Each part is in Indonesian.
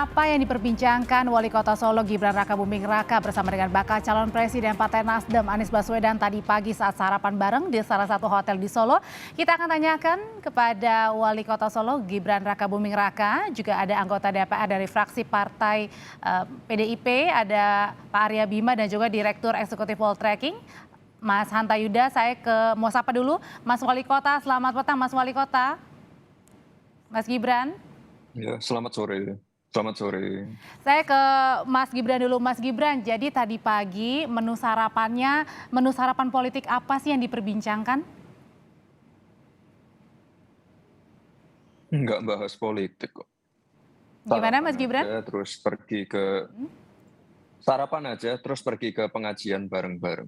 apa yang diperbincangkan Wali Kota Solo Gibran Rakabuming Raka bersama dengan bakal calon Presiden Partai Nasdem Anies Baswedan tadi pagi saat sarapan bareng di salah satu hotel di Solo. Kita akan tanyakan kepada Wali Kota Solo Gibran Rakabuming Raka, juga ada anggota DPR dari fraksi Partai PDIP, ada Pak Arya Bima dan juga Direktur Eksekutif Poltreking, Mas Hanta Yuda. Saya mau sapa dulu Mas Wali Kota. Selamat petang Mas Wali Kota. Mas Gibran. Ya, selamat sore. Selamat sore. Saya ke Mas Gibran dulu. Mas Gibran, jadi tadi pagi menu sarapan politik apa sih yang diperbincangkan? Nggak bahas politik kok. Gimana Mas Gibran? Terus pergi ke sarapan aja, terus pergi ke pengajian bareng-bareng.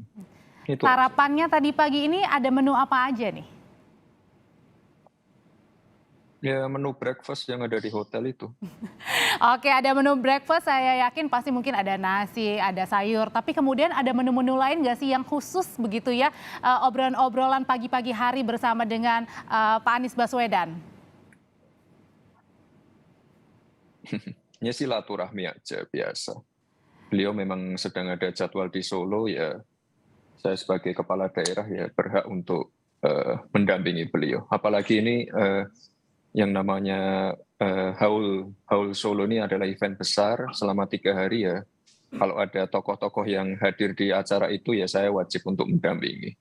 Itu Sarapannya tadi pagi ini ada menu apa aja nih? ya menu breakfast yang ada di hotel itu. Oke, ada menu breakfast, saya yakin pasti mungkin ada nasi, ada sayur. Tapi kemudian ada menu-menu lain nggak sih yang khusus begitu ya, obrolan-obrolan pagi-pagi hari bersama dengan Pak Anies Baswedan? Ya silaturahmi aja biasa. Beliau memang sedang ada jadwal di Solo, ya saya sebagai kepala daerah ya berhak untuk mendampingi beliau. Apalagi ini yang namanya Haul Solo ini adalah event besar selama 3 hari ya. Kalau ada tokoh-tokoh yang hadir di acara itu ya saya wajib untuk mendampingi.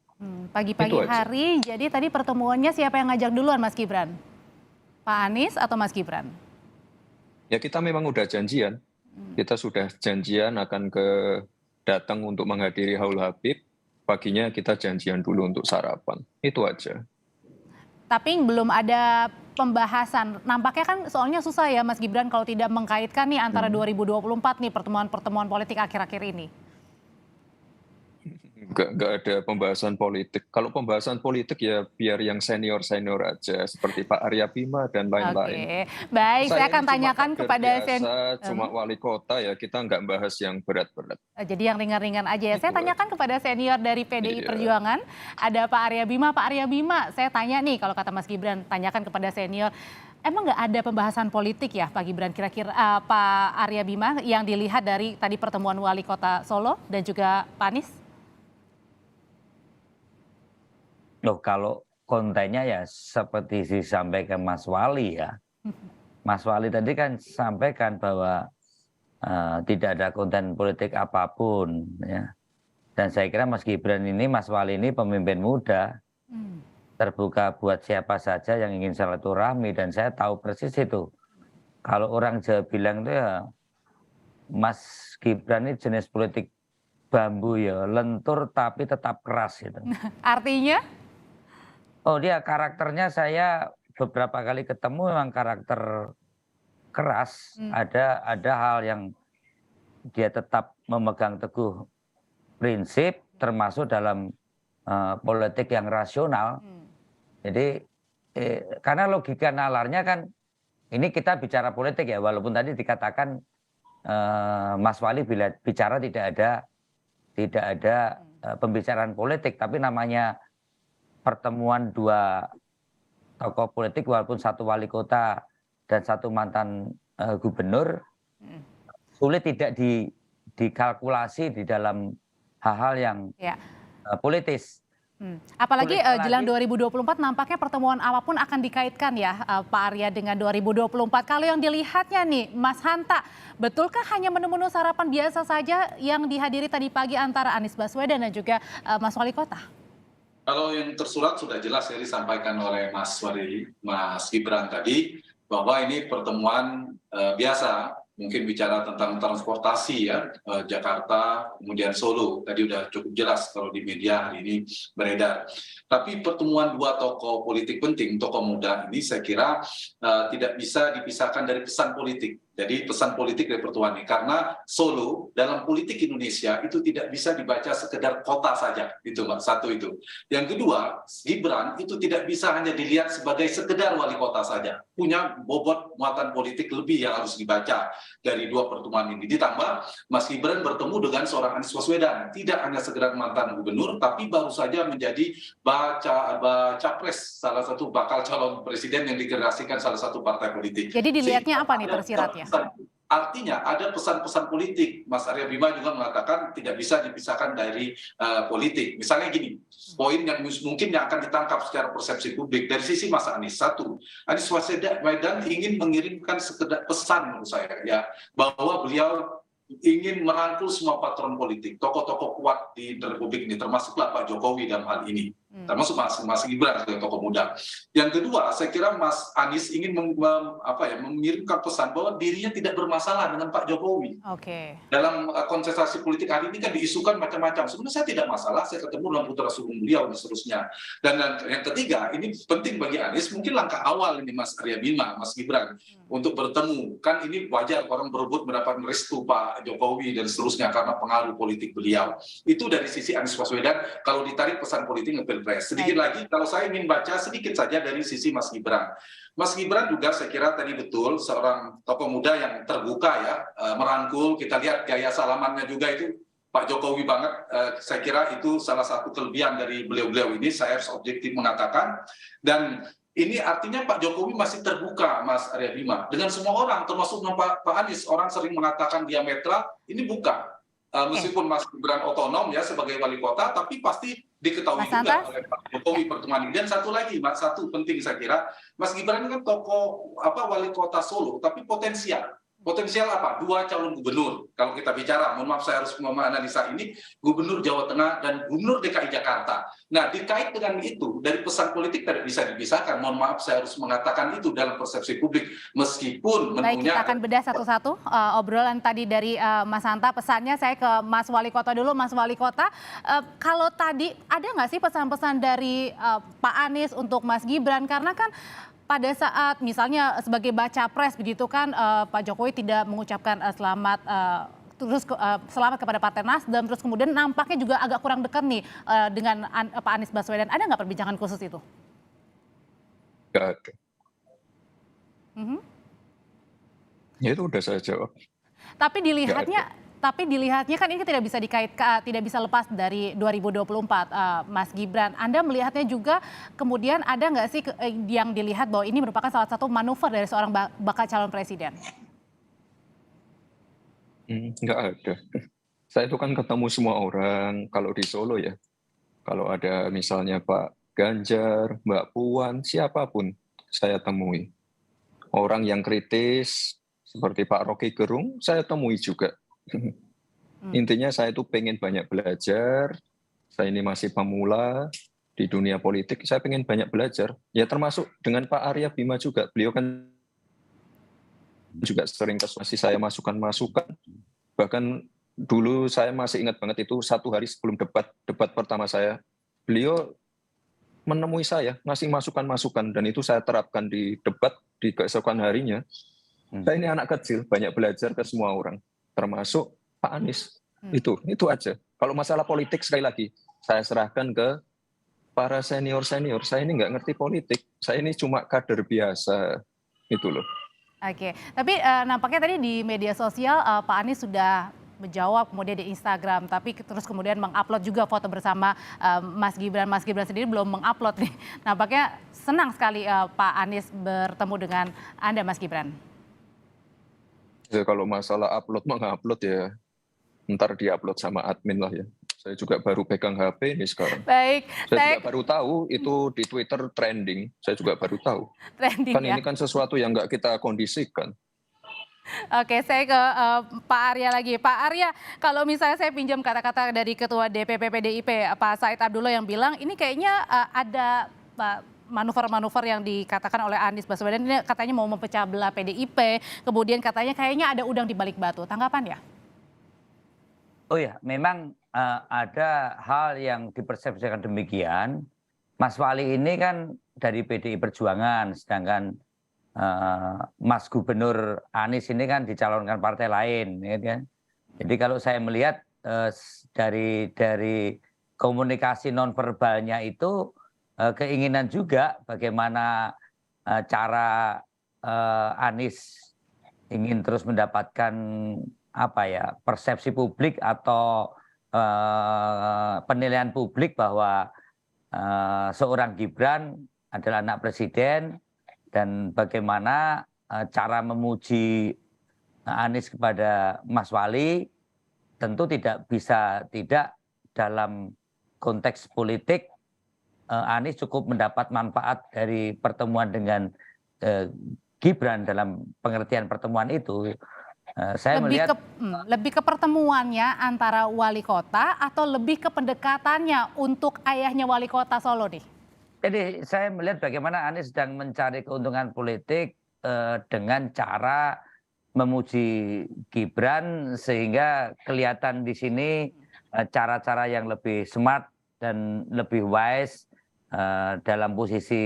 Pagi-pagi hari, jadi tadi pertemuannya siapa yang ngajak duluan Mas Gibran? Pak Anies atau Mas Gibran? Ya kita memang udah janjian. Kita sudah janjian akan datang untuk menghadiri Haul Habib. Paginya kita janjian dulu untuk sarapan. Itu aja. Tapi belum ada pembahasan. Nampaknya kan soalnya susah ya Mas Gibran kalau tidak mengkaitkan nih antara 2024 nih pertemuan-pertemuan politik akhir-akhir ini. Nggak ada pembahasan politik. Kalau pembahasan politik ya biar yang senior-senior aja seperti Pak Arya Bima dan lain-lain. Oke, baik, saya akan tanyakan kepada cuma wali kota ya, kita nggak bahas yang berat-berat. Jadi yang ringan-ringan aja ya. Saya tanyakan kepada senior dari PDI Perjuangan, ada Pak Arya Bima. Pak Arya Bima, saya tanya nih kalau kata Mas Gibran, tanyakan kepada senior. Emang nggak ada pembahasan politik ya Pak Gibran, kira-kira Pak Arya Bima yang dilihat dari tadi pertemuan Wali Kota Solo dan juga Pak Anies? Loh, kalau kontennya ya seperti disampaikan Mas Wali ya. Mas Wali tadi kan sampaikan bahwa tidak ada konten politik apapun ya. Dan saya kira Mas Gibran ini, Mas Wali ini pemimpin muda, terbuka buat siapa saja yang ingin silaturahmi, dan saya tahu persis itu. Kalau orang Jawa bilang itu ya, Mas Gibran ini jenis politik bambu ya, lentur tapi tetap keras gitu. Artinya? Oh, dia karakternya, saya beberapa kali ketemu memang karakter keras. Ada hal yang dia tetap memegang teguh prinsip, termasuk dalam politik yang rasional. Jadi karena logika nalarnya kan, ini kita bicara politik ya, walaupun tadi dikatakan Mas Wali bicara tidak ada pembicaraan politik, tapi namanya pertemuan dua tokoh politik, walaupun satu wali kota dan satu mantan gubernur, sulit tidak dikalkulasi di dalam hal-hal yang politis. Apalagi jelang 2024 nampaknya pertemuan apapun akan dikaitkan ya Pak Arya dengan 2024. Kalau yang dilihatnya nih Mas Hanta, betulkah hanya menu-menu sarapan biasa saja yang dihadiri tadi pagi antara Anies Baswedan dan juga Mas Wali Kota? Kalau yang tersurat sudah jelas ya disampaikan oleh Mas Gibran tadi, bahwa ini pertemuan biasa, mungkin bicara tentang transportasi ya, Jakarta kemudian Solo, tadi udah cukup jelas kalau di media hari ini beredar. Tapi pertemuan dua tokoh politik penting, tokoh muda ini saya kira tidak bisa dipisahkan dari pesan politik. Jadi pesan politik dari pertemuan ini, karena Solo dalam politik Indonesia itu tidak bisa dibaca sekedar kota saja, itu Mbak, satu itu. Yang kedua, Gibran itu tidak bisa hanya dilihat sebagai sekedar wali kota saja, punya bobot muatan politik lebih yang harus dibaca dari dua pertemuan ini. Ditambah Mas Gibran bertemu dengan seorang Anies Baswedan, tidak hanya sekedar mantan gubernur, tapi baru saja menjadi capres, salah satu bakal calon presiden yang dikreasikan salah satu partai politik. Jadi dilihatnya apa nih tersiratnya? Artinya ada pesan-pesan politik. Mas Arya Bima juga mengatakan tidak bisa dipisahkan dari politik. Misalnya gini, poin yang mungkin yang akan ditangkap secara persepsi publik dari sisi Mas Anies. Satu, Anies Baswedan ingin mengirimkan sekedar pesan menurut saya ya, bahwa beliau ingin merangkul semua patron politik, tokoh-tokoh kuat di Republik ini, termasuklah Pak Jokowi dalam hal ini, termasuk Mas Gibran sebagai tokoh muda. Yang kedua, saya kira Mas Anies ingin mengirimkan pesan bahwa dirinya tidak bermasalah dengan Pak Jokowi. Dalam kontestasi politik hari ini kan diisukan macam-macam. Sebenarnya saya tidak masalah, saya ketemu dengan putra sulung beliau dan seterusnya. Dan yang ketiga, ini penting bagi Anies, mungkin langkah awal ini Mas Arya Bima, Mas Gibran, untuk bertemu. Kan ini wajar orang berebut mendapatkan restu Pak Jokowi dan seterusnya karena pengaruh politik beliau. Itu dari sisi Anies Baswedan kalau ditarik pesan politik ke Pilpres. Sedikit lagi kalau saya ingin baca sedikit saja dari sisi Mas Gibran. Mas Gibran juga saya kira tadi betul seorang tokoh muda yang terbuka ya, merangkul. Kita lihat gaya salamannya juga itu Pak Jokowi banget. Saya kira itu salah satu kelebihan dari beliau-beliau ini, saya harus objektif mengatakan. Dan ini artinya Pak Jokowi masih terbuka, Mas Arya Bima, dengan semua orang, termasuk Pak Anies. Orang sering mengatakan diametral, ini bukan. Meskipun Mas Gibran otonom ya sebagai wali kota, tapi pasti diketahui juga oleh Pak Jokowi pertemuan ini. Dan satu lagi, satu penting saya kira, Mas Gibran ini kan tokoh wali kota Solo, tapi potensial. Potensial apa? 2 calon gubernur. Kalau kita bicara, mohon maaf saya harus menganalisa ini, gubernur Jawa Tengah dan gubernur DKI Jakarta. Nah, dikait dengan itu, dari pesan politik tidak bisa dipisahkan. Mohon maaf saya harus mengatakan itu dalam persepsi publik. Meskipun Baik, kita akan bedah satu-satu obrolan tadi dari Mas Hanta. Pesannya saya ke Mas Wali Kota dulu. Mas Wali Kota, kalau tadi ada nggak sih pesan-pesan dari Pak Anies untuk Mas Gibran? Karena kan pada saat misalnya sebagai baca pres begitu kan Pak Jokowi tidak mengucapkan selamat selamat kepada Partai Nasdem, terus kemudian nampaknya juga agak kurang dekat nih dengan Pak Anies Baswedan. Ada nggak perbincangan khusus itu? Nggak ada. Ya itu udah saya jawab. Tapi dilihatnya kan ini tidak bisa tidak bisa lepas dari 2024, Mas Gibran. Anda melihatnya juga kemudian ada nggak sih yang dilihat bahwa ini merupakan salah satu manuver dari seorang bakal calon presiden? Nggak ada. Saya itu kan ketemu semua orang kalau di Solo ya. Kalau ada misalnya Pak Ganjar, Mbak Puan, siapapun saya temui. Orang yang kritis seperti Pak Rocky Gerung saya temui juga. Intinya saya itu pengen banyak belajar. Saya ini masih pemula di dunia politik. Saya pengen banyak belajar. Ya termasuk dengan Pak Arya Bima juga. Beliau kan juga sering kasih saya masukan-masukan. Bahkan dulu saya masih ingat banget itu 1 hari sebelum debat pertama saya. Beliau menemui saya, ngasih masukan-masukan. Dan itu saya terapkan di debat di keesokan harinya. Saya ini anak kecil, banyak belajar ke semua orang. Termasuk Pak Anies. Itu aja. Kalau masalah politik sekali lagi, saya serahkan ke para senior-senior. Saya ini nggak ngerti politik. Saya ini cuma kader biasa. Itu loh. Oke, tapi nampaknya tadi di media sosial Pak Anies sudah menjawab kemudian di Instagram, tapi terus kemudian mengupload juga foto bersama Mas Gibran. Mas Gibran sendiri belum mengupload nih. Nampaknya senang sekali Pak Anies bertemu dengan Anda, Mas Gibran. Ya, kalau masalah mengupload ya ntar diupload sama admin lah ya. Saya juga baru pegang HP ini sekarang. Baik. Saya juga baru tahu itu di Twitter trending. Saya juga baru tahu. Trending kan ya? Ini kan sesuatu yang nggak kita kondisikan. Oke, saya ke Pak Arya lagi. Pak Arya, kalau misalnya saya pinjam kata-kata dari Ketua DPP PDIP, Pak Said Abdullah yang bilang ini kayaknya ada manuver-manuver yang dikatakan oleh Anies Baswedan ini katanya mau memecah belah PDIP, kemudian katanya kayaknya ada udang di balik batu. Tanggapan ya? Oh ya, memang ada hal yang dipersepsikan demikian. Mas Wali ini kan dari PDI Perjuangan, sedangkan Mas Gubernur Anies ini kan dicalonkan partai lain, ya kan? Jadi kalau saya melihat dari komunikasi nonverbalnya itu keinginan juga bagaimana cara Anies ingin terus mendapatkan persepsi publik atau penilaian publik bahwa seorang Gibran adalah anak presiden dan bagaimana cara memuji Anies kepada Mas Wali tentu tidak bisa tidak dalam konteks politik Anies cukup mendapat manfaat dari pertemuan dengan Gibran dalam pengertian pertemuan itu. Saya melihat lebih ke pertemuannya antara wali kota atau lebih ke pendekatannya untuk ayahnya wali kota Solo nih? Jadi saya melihat bagaimana Anies sedang mencari keuntungan politik dengan cara memuji Gibran sehingga kelihatan di sini cara-cara yang lebih smart dan lebih wise dalam posisi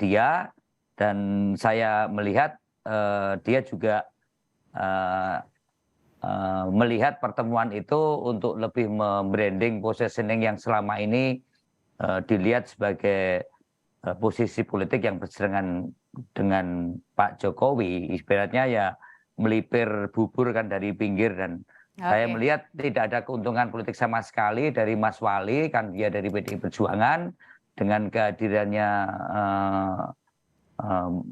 dia, dan saya melihat dia juga melihat pertemuan itu untuk lebih membranding positioning yang selama ini dilihat sebagai posisi politik yang berseberangan dengan Pak Jokowi, ibaratnya ya melipir bubur kan dari pinggir, dan saya melihat tidak ada keuntungan politik sama sekali dari Mas Wali, kan dia dari PDI Perjuangan, dengan kehadirannya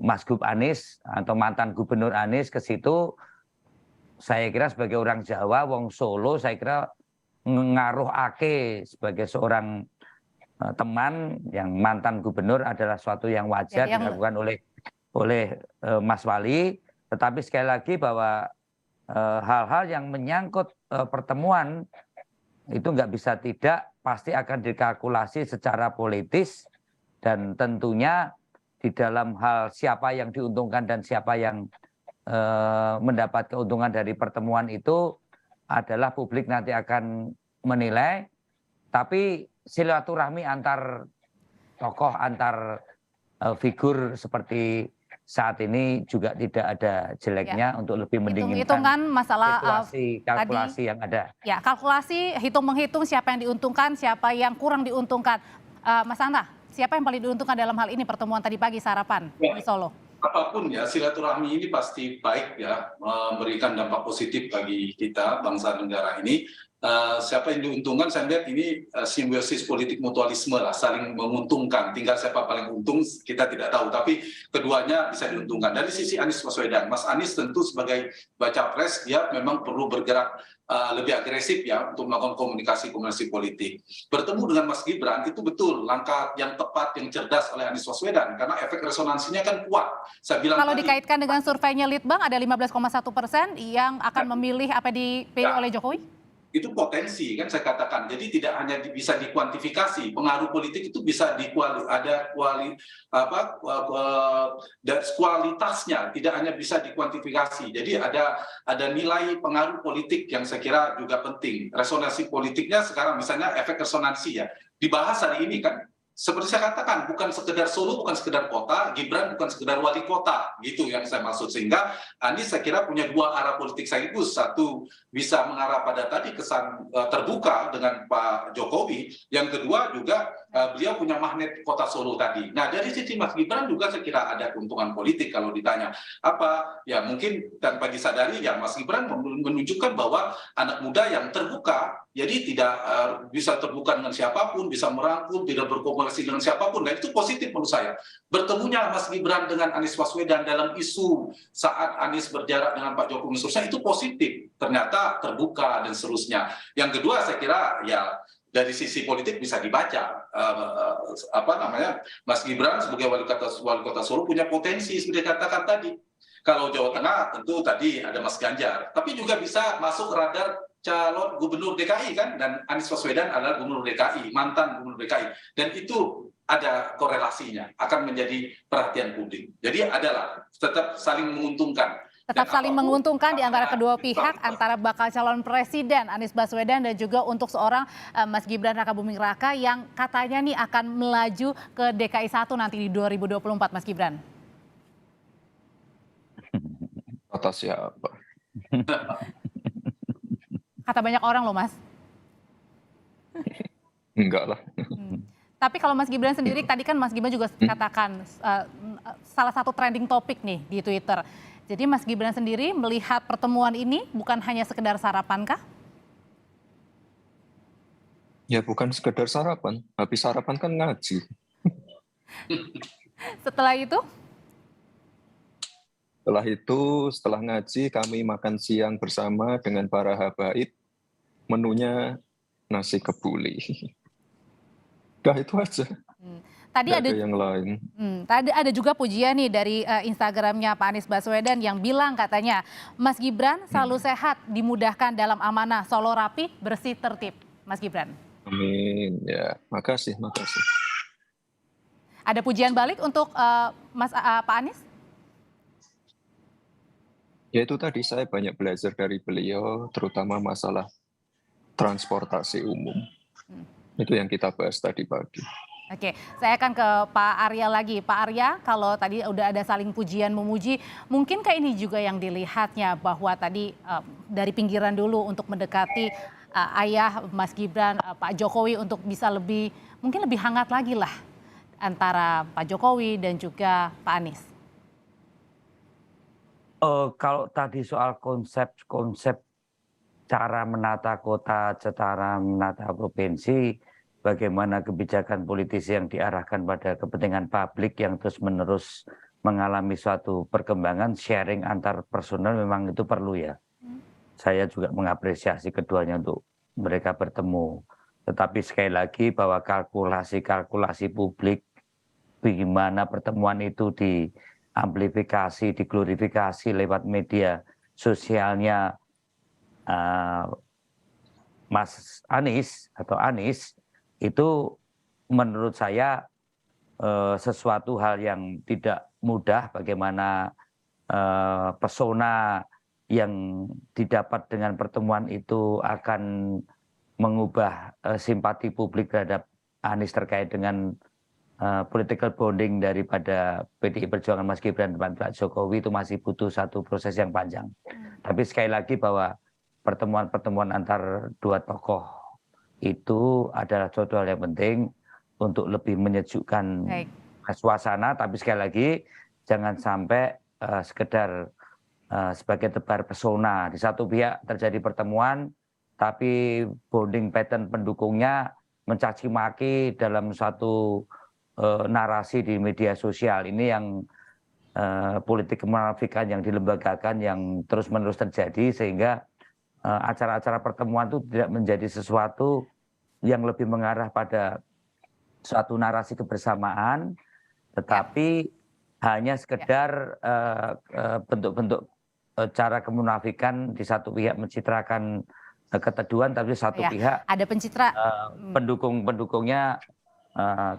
Mas Gub Anies atau mantan Gubernur Anies ke situ. Saya kira sebagai orang Jawa, wong Solo, saya kira ngaruh ake sebagai seorang teman yang mantan gubernur adalah suatu yang wajar dilakukan oleh Mas Wali. Tetapi sekali lagi bahwa hal-hal yang menyangkut pertemuan itu nggak bisa tidak pasti akan dikalkulasi secara politis, dan tentunya di dalam hal siapa yang diuntungkan dan siapa yang mendapat keuntungan dari pertemuan itu adalah publik nanti akan menilai. Tapi silaturahmi antar tokoh, antar figur seperti saat ini juga tidak ada jeleknya untuk lebih mendinginkan masalah kalkulasi yang ada. Ya, kalkulasi, hitung-menghitung siapa yang diuntungkan, siapa yang kurang diuntungkan. Mas Hanta, siapa yang paling diuntungkan dalam hal ini pertemuan tadi pagi sarapan di Solo? Apapun ya, silaturahmi ini pasti baik ya, memberikan dampak positif bagi kita, bangsa negara ini. Siapa yang diuntungkan, saya lihat ini simbiosis politik mutualisme lah, saling menguntungkan. Tinggal siapa paling untung kita tidak tahu, tapi keduanya bisa diuntungkan. Dari sisi Anies Baswedan, Mas Anies tentu sebagai baca pres dia memang perlu bergerak lebih agresif ya untuk melakukan komunikasi politik. Bertemu dengan Mas Gibran itu betul langkah yang tepat, yang cerdas oleh Anies Baswedan karena efek resonansinya kan kuat. Saya bilang kalau dikaitkan dengan surveinya Litbang ada 15,1% yang akan memilih apa dipilih oleh Jokowi? Itu potensi kan saya katakan. Jadi tidak hanya bisa dikuantifikasi, pengaruh politik itu bisa ada kualitasnya, tidak hanya bisa dikuantifikasi. Jadi ada nilai pengaruh politik yang saya kira juga penting. Resonansi politiknya sekarang misalnya efek resonansi ya dibahas hari ini kan. Seperti saya katakan, bukan sekedar Solo, bukan sekedar kota, Gibran bukan sekedar wali kota, gitu yang saya maksud. Sehingga Anies saya kira punya dua arah politik sekaligus. Satu bisa mengarah pada tadi kesan terbuka dengan Pak Jokowi. Yang kedua juga beliau punya magnet kota Solo tadi. Nah dari sisi Mas Gibran juga saya kira ada keuntungan politik kalau ditanya. Apa? Ya mungkin tanpa disadari ya Mas Gibran menunjukkan bahwa anak muda yang terbuka, jadi tidak bisa terbuka dengan siapapun, bisa merangkul, tidak berkomunikasi dengan siapapun. Dan itu positif menurut saya. Bertemunya Mas Gibran dengan Anies Baswedan dalam isu saat Anies berjarak dengan Pak Jokowi itu positif. Ternyata terbuka dan seterusnya. Yang kedua saya kira ya dari sisi politik bisa dibaca Mas Gibran sebagai wali kota Solo punya potensi seperti katakan tadi. Kalau Jawa Tengah tentu tadi ada Mas Ganjar, tapi juga bisa masuk radar calon gubernur DKI kan, dan Anies Baswedan adalah gubernur DKI, mantan gubernur DKI, dan itu ada korelasinya, akan menjadi perhatian publik. Jadi adalah tetap saling menguntungkan. Tetap saling menguntungkan di antara kedua pihak, antara bakal calon presiden Anies Baswedan dan juga untuk seorang Mas Gibran Rakabuming Raka yang katanya nih akan melaju ke DKI 1 nanti di 2024, Mas Gibran. Kata siapa? Kata banyak orang loh, Mas. Enggak lah. Tapi kalau Mas Gibran sendiri, tadi kan Mas Gibran juga katakan salah satu trending topik nih di Twitter. Jadi Mas Gibran sendiri melihat pertemuan ini bukan hanya sekedar sarapan kah? Ya bukan sekedar sarapan, habis sarapan kan ngaji. Setelah itu? Setelah ngaji, kami makan siang bersama dengan para habaib. Menunya nasi kebuli. Udah itu aja, Tadi nggak ada ada yang lain. Tadi ada juga pujian nih dari Instagramnya Pak Anies Baswedan yang bilang katanya Mas Gibran selalu sehat, dimudahkan dalam amanah, Solo rapi, bersih, tertib. Mas Gibran. Amin. Ya, makasih. Ada pujian balik untuk Pak Anies? Ya itu tadi saya banyak belajar dari beliau, terutama masalah transportasi umum. Itu yang kita bahas tadi pagi. Oke, saya akan ke Pak Arya lagi. Pak Arya, kalau tadi udah ada saling pujian memuji, mungkinkah ini juga yang dilihatnya bahwa tadi dari pinggiran dulu untuk mendekati ayah Mas Gibran, Pak Jokowi untuk bisa mungkin lebih hangat lagi lah antara Pak Jokowi dan juga Pak Anies? Kalau tadi soal konsep cara menata kota, cara menata provinsi, bagaimana kebijakan politis yang diarahkan pada kepentingan publik yang terus-menerus mengalami suatu perkembangan, sharing antar personal memang itu perlu ya. Saya juga mengapresiasi keduanya untuk mereka bertemu. Tetapi sekali lagi bahwa kalkulasi publik, bagaimana pertemuan itu diamplifikasi, diglorifikasi lewat media sosialnya Mas Anies atau Anies, itu menurut saya sesuatu hal yang tidak mudah. Bagaimana pesona yang didapat dengan pertemuan itu akan mengubah simpati publik terhadap Anies terkait dengan political bonding daripada PDI Perjuangan Mas Gibran dan Pak Jokowi itu masih butuh satu proses yang panjang. Tapi sekali lagi bahwa pertemuan-pertemuan antar dua tokoh itu adalah suatu hal yang penting untuk lebih menyejukkan suasana. Tapi sekali lagi jangan sampai sekedar sebagai tebar pesona. Di satu pihak terjadi pertemuan, tapi bonding pattern pendukungnya mencaci maki dalam suatu narasi di media sosial. Ini yang politik kemunafikan yang dilembagakan yang terus-menerus terjadi, sehingga acara-acara pertemuan itu tidak menjadi sesuatu yang lebih mengarah pada suatu narasi kebersamaan, tetapi hanya sekedar bentuk-bentuk cara kemunafikan. Di satu pihak mencitrakan keteduhan, tapi satu pihak ada pendukungnya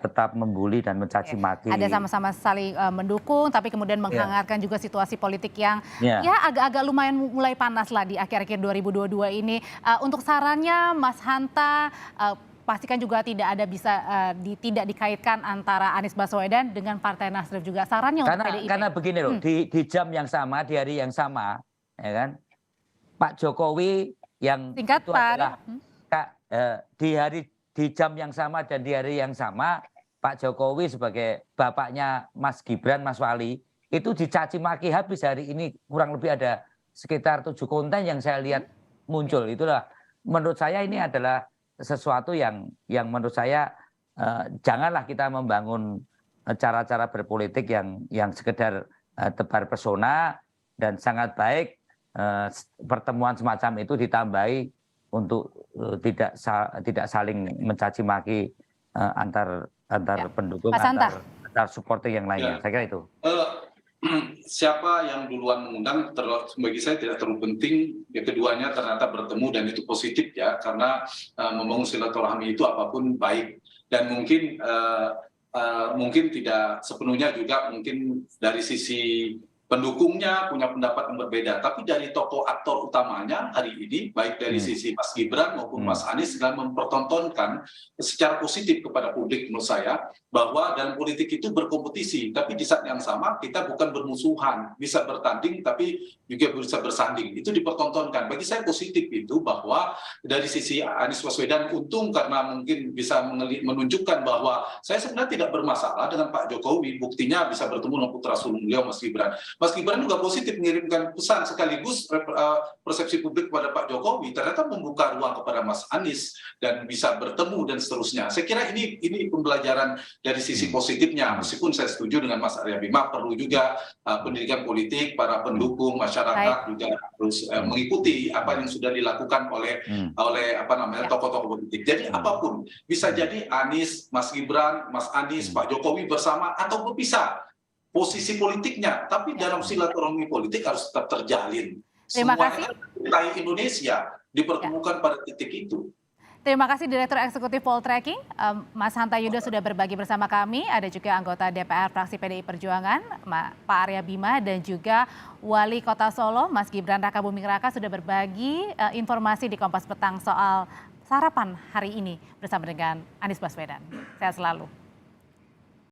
tetap membuli dan mencaci maki. Ada sama-sama saling mendukung, tapi kemudian menghangatkan juga situasi politik yang ya agak-agak lumayan mulai panas lah di akhir-akhir 2022 ini. Untuk sarannya Mas Hanta, pastikan juga tidak dikaitkan antara Anies Baswedan dengan Partai Nasdem juga. Sarannya untuk PDIP. Karena begini loh, di jam yang sama, di hari yang sama, ya kan, Pak Jokowi yang singkat itu adalah di jam yang sama dan di hari yang sama, Pak Jokowi sebagai bapaknya Mas Gibran, Mas Wali, itu dicaci maki habis hari ini. Kurang lebih ada sekitar 7 konten yang saya lihat muncul. Itulah menurut saya ini adalah sesuatu yang menurut saya janganlah kita membangun cara-cara berpolitik yang sekedar tebar pesona, dan sangat baik pertemuan semacam itu ditambahi untuk tidak saling mencaci maki antar pendukung, antar supporter yang lainnya. Saya kira itu. Siapa yang duluan mengundang bagi saya tidak terlalu penting. Ya, keduanya ternyata bertemu dan itu positif ya, karena membangun silaturahmi itu apapun baik. Dan mungkin tidak sepenuhnya juga mungkin dari sisi pendukungnya punya pendapat yang berbeda, tapi dari tokoh aktor utamanya hari ini, baik dari sisi Mas Gibran maupun Mas Anies, sedang mempertontonkan secara positif kepada publik menurut saya, bahwa dalam politik itu berkompetisi, tapi di saat yang sama kita bukan bermusuhan, bisa bertanding tapi juga bisa bersanding. Itu dipertontonkan. Bagi saya positif itu, bahwa dari sisi Anies Baswedan untung karena mungkin bisa menunjukkan bahwa saya sebenarnya tidak bermasalah dengan Pak Jokowi, buktinya bisa bertemu dengan putra sulung beliau Mas Gibran. Mas Gibran juga positif mengirimkan pesan sekaligus persepsi publik kepada Pak Jokowi ternyata membuka ruang kepada Mas Anies dan bisa bertemu dan seterusnya. Saya kira ini pembelajaran dari sisi positifnya, meskipun saya setuju dengan Mas Arya Bima, perlu juga pendidikan politik, para pendukung masyarakat juga harus mengikuti apa yang sudah dilakukan oleh tokoh-tokoh politik. Jadi apapun bisa jadi Anies, Mas Gibran, Mas Anies, Pak Jokowi bersama atau berpisah posisi politiknya, tapi dalam silaturahmi politik harus tetap terjalin. Terima kasih. Rakyat Indonesia dipertemukan pada titik itu. Terima kasih Direktur Eksekutif Poltreking, Mas Hanta Yudo sudah berbagi bersama kami. Ada juga anggota DPR fraksi PDI Perjuangan, Pak Arya Bima, dan juga Wali Kota Solo, Mas Gibran Rakabuming Raka sudah berbagi informasi di Kompas Petang soal sarapan hari ini bersama dengan Anies Baswedan. Sehat selalu.